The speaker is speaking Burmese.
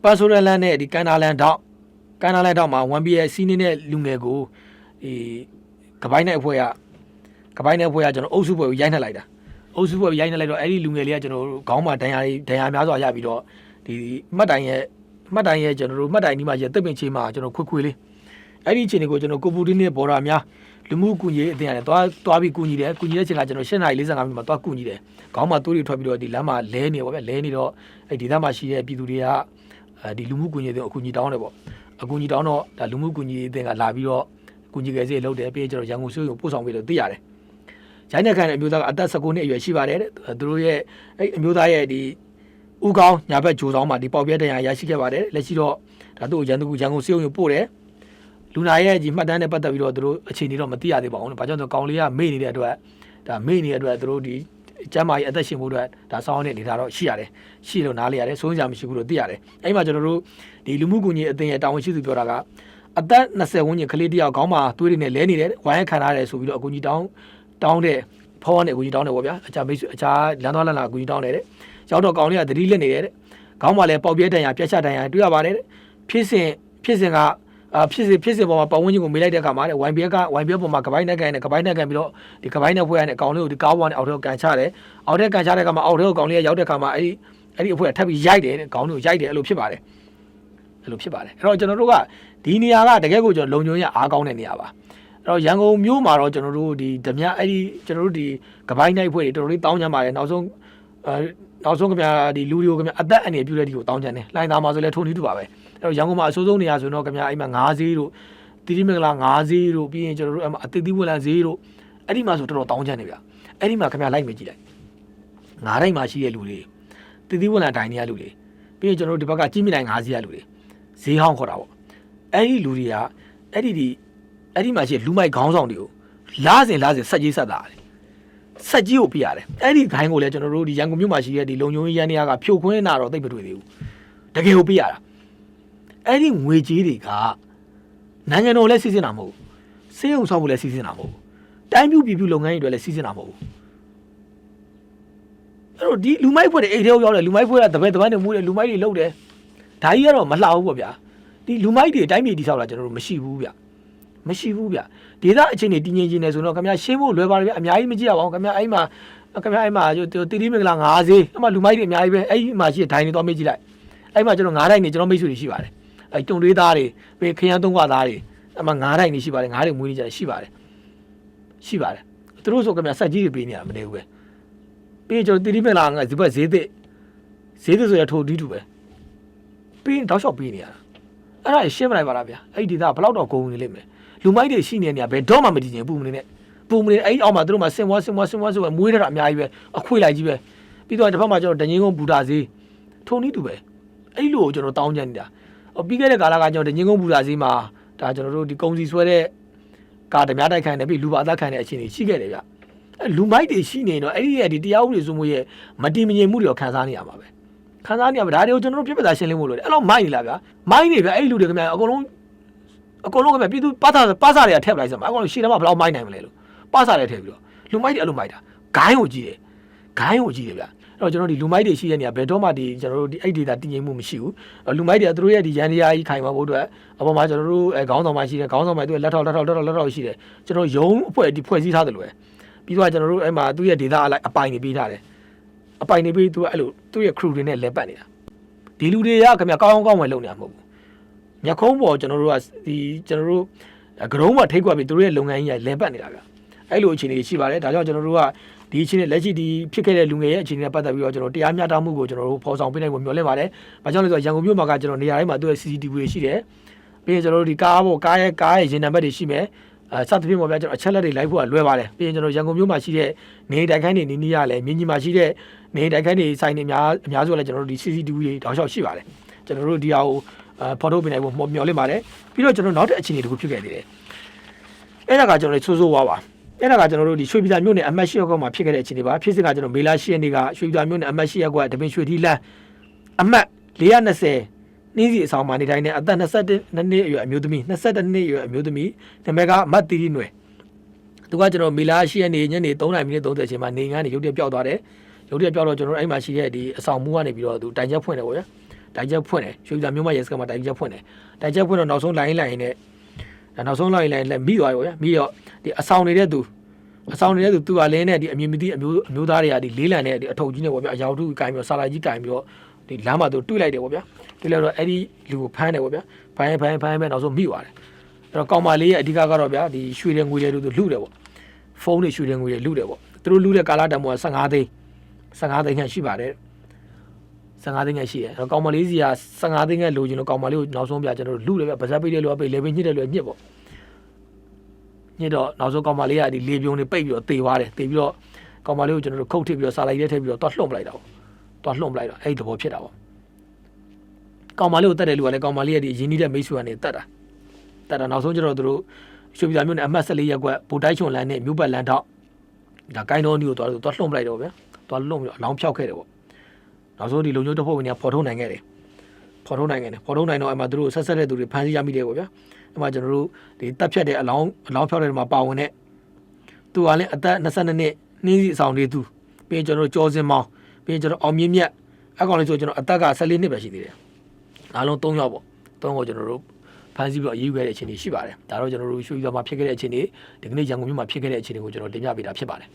ပတ်ဆိုရလန်နဲ့ဒီကန်နာလန်တောက်မှာ 1BS စီးနေတဲ့လူငယ်ကိုဒီကပိုင်းနဲ့အဖွဲ့ကကျွန်တော်အုပ်စုပွဲကိုရိုက်နှက်လိုက်တာအုပ်စုပွဲရိုက်နှက်လိုက်တော့အဲ့ဒီလူငယ်လေးကကျွန်တော်ခေါင်းမှာဒဏ်ရာများစွာရပြီးတော့ဒီမှတ်တိုင်ရဲ့ကျွန်တော်တို့မှတ်တိုင်ဒီမှာရတက်ပင်ချေမှာကျွန်တော်ခွေလေးအဲ့ဒီအချိန်ကိုကျွန်တော်ကိုပူတီနဲ့ဘော်ဒါများလူမှုကူညီရေးအသင်းရတယ်သွားပြီးကူညီတဲ့အချိန်ကကျွန်တော်8:45မိနစ်မှာသွားကူညီတယ်ခေါင်းမှာသွေးတွေထွက်ပြီးတော့ဒီလမ်းမှာလဲနေပေါ့ဗျလဲနေတော့အဲ့ဒီသားမှာရှိတဲ့ပြည်သူတွေကဒီလူမှုကူညီတဲ့အကူအညီတောင်းတယ်ပေါ့အကူအညီတောင်းတော့ဒါလူမှုကူညီရေးအသင်းကလာပြီးတော့ကူညီကြစေလုပ်တယ်ပြီးရင်ကျွန်တော်ရန်ကုန်စိုးရုံပို့ဆောင်ပေးလို့သိရတယ်ရိုင်းတဲ့ခိုင်တဲ့အမျိုးသားကအသက်19နှစ်အရွယ်ရှိပါတယ်တဲ့သူတို့ရဲ့အဲ့အမျိုးသားရဲ့ဒီဦးကောင်းညာဘက်ဂျိုဆောင်မှာဒီပေါက်ပြဲတရားရရှိခဲ့ပါတယ်လက်ရှိတော့ဒါသူ့ရန်ကုန်စိုးရုံပို့တယ်လူနာရဲ့ဒီမှတ်တမ်းနဲ့ပတ်သက်ပြီးတော့သူတို့အခြေအနေတော့မသိရသေးပါဘူး။ဘာကြောင့်လဲဆိုတော့ကောင်လေးကမေ့နေတဲ့အတွက်သူတို့ဒီကျမ်းမာရေးအသက်ရှင်ဖို့အတွက်ဒါစောင်းနေနေတာတော့ရှိရတယ်။ရှိလို့နားလေရတယ်။စိုးစရာမရှိဘူးလို့သိရတယ်။အဲ့မှာကျွန်တော်တို့ဒီလူမှုကူညီအသင်းရဲ့တာဝန်ရှိသူပြောတာကအသက်20ဝန်းကျင်ကလေးတယောက်ခေါင်းမှာသွေးတွေနဲ့လဲနေတယ်။ဝိုင်းခံထားတယ်ဆိုပြီးတော့အကူကြီးတောင်းတဲ့ဖောင်းနဲ့အကူကြီးတောင်းတယ်ပေါ့ဗျာ။အခြားလမ်းသွားလမ်းလာအကူကြီးတောင်းတယ်တဲ့။ရောက်တော့ကောင်လေးကသတိလက်နေတယ်တဲ့။ခေါင်းမှာလည်းပေါက်ပြဲတန်ရာပြက်ချတန်ရာတွေ့ရပါတယ်တဲ့။ဖြစ်စဉ်ကဖြစ်စဉ်ပေါ်မှာပတ်ဝန်းကျင်ကိုမေးလိုက်တဲ့အခါမှာတဲ့ YBL ပေါ်မှာကပိုင်းနဲ့ကန်ပြီးတော့ဒီကပိုင်းနဲ့ဖွဲ့ရတဲ့အကောင်လေးကိုဒီကားဝါနဲ့အောက်ထဲကိုကန်ချတယ်အောက်ထဲကန်ချတဲ့အခါမှာအောက်ထဲကိုကောင်လေးကရောက်တဲ့အခါမှာအဲ့ဒီအဖွဲ့ကထပ်ပြီးရိုက်တယ်တဲ့ကောင်လေးကိုရိုက်တယ်အဲ့လိုဖြစ်ပါတယ်အဲ့တော့ကျွန်တော်တို့ကဒီနေရာကတကယ်ကိုကျွန်တော်လုံခြုံရေးအားကောင်းတဲ့နေရာပါအဲ့တော့ရန်ကုန်မြို့မှာတော့ကျွန်တော်တို့ဒီဓမြအဲ့ဒီကျွန်တော်တို့ဒီကပိုင်းနဲ့ဖွဲ့တွေတော်တော်လေးတောင်းကြပါတယ်နောက်ဆုံးခင်ဗျာဒီလူတွေကိုခင်ဗျာအသက်အန္တရာယ်ပြုတဲ့ဒီကိုတောင်းကြတယ်လိုင်းသားမှာဆိုလဲထုံထီးတူပါပဲအဲ့တော့ရန်ကုန်မှာအဆိုးဆုံးနေရာဆိုတော့ခင်ဗျာအဲ့မှာ9ဈေးတို့တီတီမင်္ဂလာ9ဈေးတို့ပြီးရင်ကျွန်တော်တို့အဲ့မှာအတိတ်ဝင်လာဈေးတို့အဲ့ဒီမှာဆိုတော်တော်တောင်းကြတယ်ဗျာအဲ့ဒီမှာခင်ဗျာလိုက်မကြည့်လိုက်9တိုင်းမှာရှိတဲ့လူတွေတီတီဝင်လာတိုင်းတွေကလူတွေပြီးရင်ကျွန်တော်တို့ဒီဘက်ကကြီးမြင့်တိုင်း9ဈေးရလူတွေဈေးဟောင်းခေါ်တာပေါ့အဲ့ဒီလူတွေကအဲ့ဒီမှာရှိတဲ့လူမိုက်ခေါင်းဆောင်တွေကိုလားစင်ဆက်ကြီးဆက်တာတယ်ဆက်ကြီးကိုပြရတယ်အဲ့ဒီခိုင်းကိုလည်းကျွန်တော်တို့ဒီရန်ကုန်မြို့မှာရှိတဲ့ဒီလုံခြုံရေးရန်တွေကဖြိုခွင်းတာတော့သိပ်မတွေ့သေးဘူးတကယ်ကိုပြရတာအဲ့ဒီငွေကြေးတွေကနိုင်ငံတော်လည်းစီစဉ်တာမဟုတ်ဘူးစေယုံဆောင်ဖို့လည်းစီစဉ်တာမဟုတ်ဘူးတိုင်းပြည်ပြည်လုပ်ငန်းတွေလည်းစီစဉ်တာမဟုတ်ဘူးအဲ့တော့ဒီလူမိုက်ဖွဲ့တွေအိတ်ထဲရောက်တယ်လူမိုက်ဖွဲ့ကတပည့်နဲ့မူးတယ်လူမိုက်တွေလုပ်တယ်ဒါကြီးကတော့မလှဘူးပေါ့ဗျာဒီလူမိုက်တွေတိုင်းပြည်တိဆောက်တာကျွန်တော်တို့မရှိဘူးဗျဒေသအခြေအနေတည်ငြိမ်ခြင်းနေဆိုတော့ခင်ဗျာရှင်းဖို့လွယ်ပါတယ်ဗျအများကြီးမကြည့်ရပါဘူးခင်ဗျာအဲ့မှာတီတီမင်္ဂလာ9ဈေးအဲ့မှာလူမိုက်တွေအများကြီးပဲအဲ့ဒီမှာရှိတဲ့ဒိုင်းတွေတော့မေ့ကြည့်လိုက်အဲ့မှာကျွန်တော်9ဒိုင်းနေကျွန်တော်မိတ်ဆွေတွေရှိပါတယ်အဲ့တုံတွေးသားတွေပြီးခရမ်းသုံးခွသားတွေအဲ့မှာ9ဒိုင်းနေရှိပါတယ်9တွေမွေးနေကြတယ်ရှိပါတယ်သူတို့ဆိုခင်ဗျာဆက်ကြီးတွေပေးနေတာမနေဘူးပဲပြီးကျွန်တော်တီတီမင်္ဂလာငါဒီဘက်ဈေးသစ်ဆိုရထိုးတီးတူပဲပြီးတောက်လျှောက်ပေးနေရတာအဲ့ဒါရှင်းမလိုက်ပါလားဗျာအဲ့ဒီဒေသဘယ်တော့ကုန်နေလိမ့်မယ်လူမိုက်တွေရှိနေတဲ့နေရာဘယ်တော့မှမတည်ငြိမ်ပူမနေနဲ့အဲ့အောက်မှာသူတို့မှာဆင်မွားဆိုပဲမွေးထားတာအများကြီးပဲအခွေလိုက်ကြီးပဲပြီးတော့တစ်ဖက်မှာကျွန်တော်ဒငင်းကုန်းဘူတာဈေးထုံနည်းတူပဲအဲ့လိုကိုကျွန်တော်တောင်းကြနေတာပြီးခဲ့တဲ့ကာလကကျွန်တော်ဒငင်းကုန်းဘူတာဈေးမှာဒါကျွန်တော်တို့ဒီကုံစီဆွဲတဲ့ကာဓမြတိုက်ခိုင်နေပြီးလူပါအသက်ခံတဲ့အခြေအနေရှိခဲ့တယ်ဗျအဲ့လူမိုက်တွေရှိနေတော့အဲ့ဒီရဲ့ဒီတရားဥပဒေစိုးမိုးရဲ့မတည်မငြိမ်မှုတွေခံစားနေရမှာပဲဒါတွေကိုကျွန်တော်တို့ပြပြသားရှင်းလင်းဖို့လိုတယ်အဲ့လိုမိုက်နေလားဗျမိုက်နေဗျအဲ့လူတွေခင်ဗျအကုန်လုံးခင်ဗျပြည်သူပါစာတွေကထည့်ပလိုက်စမ်းအကုန်လုံးရှေ့တန်းမှာဘယ်လောက်မိုက်နိုင်မလဲလို့ပါစာတွေထည့်ပြီးတော့လူမိုက်တွေအဲ့လိုမိုက်တာဂိုင်းကိုကြည့်တယ်ဗျအဲ့တော့ကျွန်တော်ဒီလူမိုက်တွေရှိတဲ့နေရာဘယ်တော့မှဒီကျွန်တော်တို့ဒီအဲ့ဒေတာတည်ငြိမ်မှုမရှိဘူးလူမိုက်တွေကသူတို့ရဲ့ဒီရန်တရားကြီးခိုင်မှာဖို့အတွက်အပေါ်မှာကျွန်တော်တို့ခေါင်းဆောင်မှရှိတယ်ခေါင်းဆောင်မှသူလက်ထောက်ရှိတယ်ကျွန်တော်ရုံးအဖွဲ့ဒီဖွဲ့စည်းထားတယ်လို့ပဲပြီးတော့ကျွန်တော်တို့အဲ့မှာသူ့ရဲ့ဒေတာအပိုင်နေပေးထားတယ်အပိုင်နေပေးသူအဲ့လိုသူ့ရဲ့ crew တွေနဲ့လဲပတ်နေတာဒီလူတွေကခင်ဗျကောင်းဝယ်လုပ်နေတာမဟုတ်ဘူးမြက်ခုံးပေါ်ကျွန်တော်တို့ကဒီကျွန်တော်တို့ကရုံးမှာထိတ်ကွက်ပြီးသူတို့ရဲ့လုပ်ငန်းကြီးလဲပတ်နေတာဗျအဲ့လိုအခြေအနေရှိပါတယ်ဒါကြောင့်ကျွန်တော်တို့ကဒီအခြေအနေလက်ရှိဒီဖြစ်ခဲ့တဲ့လူငယ်ရဲ့အခြေအနေနဲ့ပတ်သက်ပြီးတော့ကျွန်တော်တရားမျှတမှုကိုကျွန်တော်တို့ဖော်ဆောင်ပေးနိုင်ဖို့မျှော်လင့်ပါတယ်ဘာကြောင့်လဲဆိုတော့ရန်ကုန်မြို့မှာကကျွန်တော်နေရာတိုင်းမှာသူ့ရဲ့ CCTV တွေရှိတယ်ပြီးရင်ကျွန်တော်တို့ဒီကားရဲ့ရင်နံပါတ်တွေရှိမယ်စသဖြင့်ပေါ့ဗျာကျွန်တော်အချက်လက်တွေလိုက်ဖို့ကလွယ်ပါတယ်ပြီးရင်ကျွန်တော်ရန်ကုန်မြို့မှာရှိတဲ့နေတိုက်ခိုင်းတွေနီးနီးရလဲမြင်းကြီးမှာရှိတဲ့နေတိုက်ခိုင်းတွေစိုင်းတွေအများစုလည်းကျွန်တော်တို့ဒီ CCTV တွေတောက်လျှောက်ရှိပါတယ်ကျွန်တော်တို့ဒီဟာကိုဖော်ထုတ်ပေးနိုင်ဖို့မျှော်လင့်ပါတယ်ပြီးတော့ကျွန်တော်နောက်တဲ့အခြေအနေတစ်ခုဖြစ်ခဲ့သေးတယ်အဲ့ဒါကကျွန်တော်ဆိုးဝါးပါအဲ့ဒါကကျွန်တော်တို့ဒီရွှေပြည်သာမြို့နယ်အမှတ်၈ရပ်ကွက်မှာဖြစ်ခဲ့တဲ့အခြေအနေပါဖြစ်စဉ်ကကျွန်တော်မေလ10ရက်နေ့ကရွှေပြည်သာမြို့နယ်အမှတ်8ရပ်ကွက်တပင်ရွှေထီးလမ်းအမှတ်420နှင်းစီအဆောင်မှာနေတိုင်းနဲ့အသက်22နှစ်အရွယ်အမျိုးသမီး22နှစ်အရွယ်အမျိုးသမီးနာမည်ကအမတ်တီတီနွယ်သူကကျွန်တော်မေလ10ရက်နေ့ညနေ3:30မိနစ်30အချိန်မှာနေငန်းနေရုတ်တရက်ပျောက်သွားတယ်ရုတ်တရက်ပျောက်တော့ကျွန်တော်အဲ့မှာရှိတဲ့ဒီအဆောင်မူကနေပြီးတော့သူတိုင်ချက်ဖွင့်တယ်ပေါ့ဗျာ တိုင်ချက်ဖွင့်တယ်ရွှေပြည်သာမြို့မှာရဲစခန်းမှာတိုင်ချက်ဖွင့်တယ်တိုင်ချက်ဖွင့်တော့နောက်ဆုံးလိုင်းနဲ့နောက်ဆုံးလိုင်းလည်းမိသွားပြီဗျာမိတော့ဒီအဆောင်နေတဲ့သူသူကလင်းနဲ့ဒီအမြင့်မသိအမျိုးသားတွေကဒီလေးလံနဲ့ဒီအထုပ်ကြီးနဲ့ပေါ့ဗျာအယောက်ထုကိုင်ပြီးတော့ဆာလာကြီးကိုင်ပြီးတော့ဒီလမ်းမှာသူတွေ့လိုက်တယ်ပေါ့ဗျာတွေ့လိုက်တော့အဲ့ဒီလူကိုဖမ်းတယ်ပေါ့ဗျာဖမ်းပဲနောက်ဆုံးမိသွားတယ်အဲ့တော့ကောင်မလေးရဲ့အဓိကကတော့ဗျာဒီရွှေတယ်ငွေတယ်လို့သူလူတယ်ပေါ့ဖုန်းတွေရွှေတယ်ငွေတယ်လူတယ်ပေါ့သူတို့လူတဲ့ကာလတန်မိုး15သိန်းခန့်ရှိပါတယ်15သိန်းခန့်ရှိတယ်အဲ့တော့ကောင်မလေးစီက15သိန်းခန့်လိုချင်လို့ကောင်မလေးကိုနောက်ဆုံးပြကျွန်တော်တို့လူတယ်ဗျာဗဇက်ပိတ်တယ်လို့ပိတ်လေပိတ်ညှစ်တယ်လို့ညှစ်ပေါ့ညစ်တော့နောက်ဆုံးကောင်မလေးကဒီလေပြုံးတွေပိတ်ပြီးတော့တေသွားတယ်တေပြီးတော့ကောင်မလေးကိုကျွန်တော်တို့ခုတ်ထစ်ပြီးတော့စာလိုက်ထဲထည့်ပြီးတော့တွားလှုံပလိုက်တာပေါ့တွားလှုံပလိုက်တော့အဲ့ဒီသဘောဖြစ်တာပေါ့ကောင်မလေးကိုတတ်တယ်လူကလည်းကောင်မလေးရဲ့ဒီရင်းနှီးတဲ့မိတ်ဆွေကနေတတ်တာနောက်ဆုံးကျတော့သူတို့ရွှေပြည်သာမြို့နယ်အမှတ်14ရပ်ကွက်ဗိုလ်တိုက်ချုံလမ်းနဲ့မြို့ပတ်လမ်းထောက်ဒါကိုင်းတော်နီကိုတွားလှုံပလိုက်တော့ဗျာတွားလှုံပြီးတော့အလောင်းဖြောက်ခဲ့တယ်ပေါ့နောက်ဆုံးဒီလုံချိုးတပ်ဖွဲ့ဝင်တွေကဖော်ထုတ်နိုင်ခဲ့တယ်ဖော်ထုတ်နိုင်တော့အဲ့မှာသူတို့ဆက်တဲ့သူတွေဖမ်းဆီးရမိတယ်ပေါ့ဗျာအဲ့မှာကျွန်တော်တို့ဒီတပ်ဖြတ်တဲ့အလောင်းဖြောက်တဲ့မှာပါဝင်တဲ့သူကလည်းအသက်22နှစ်နှင်းစီအဆောင်လေးသူပြီးရင်ကျွန်တော်တို့ကြောစင်မောင်းပြီးရင်ကျွန်တော်အောင်မြင့်မြတ်အကောင်လေးဆိုကျွန်တော်အသက်က14နှစ်ပဲရှိသေးတယ်အားလုံး3ယောက်ပေါ့3ကိုကျွန်တော်တို့ဖမ်းဆီးပြီးတော့အရေးယူခဲ့တဲ့အခြေအနေရှိပါတယ်ဒါတော့ကျွန်တော်တို့ရွှေပြည်သာမှာဖြစ်ခဲ့တဲ့အခြေအနေဒီကနေ့ရန်ကုန်မြို့မှာဖြစ်ခဲ့တဲ့အခြေအနေကိုကျွန်တော်တင်ပြပေးတာဖြစ်ပါတယ်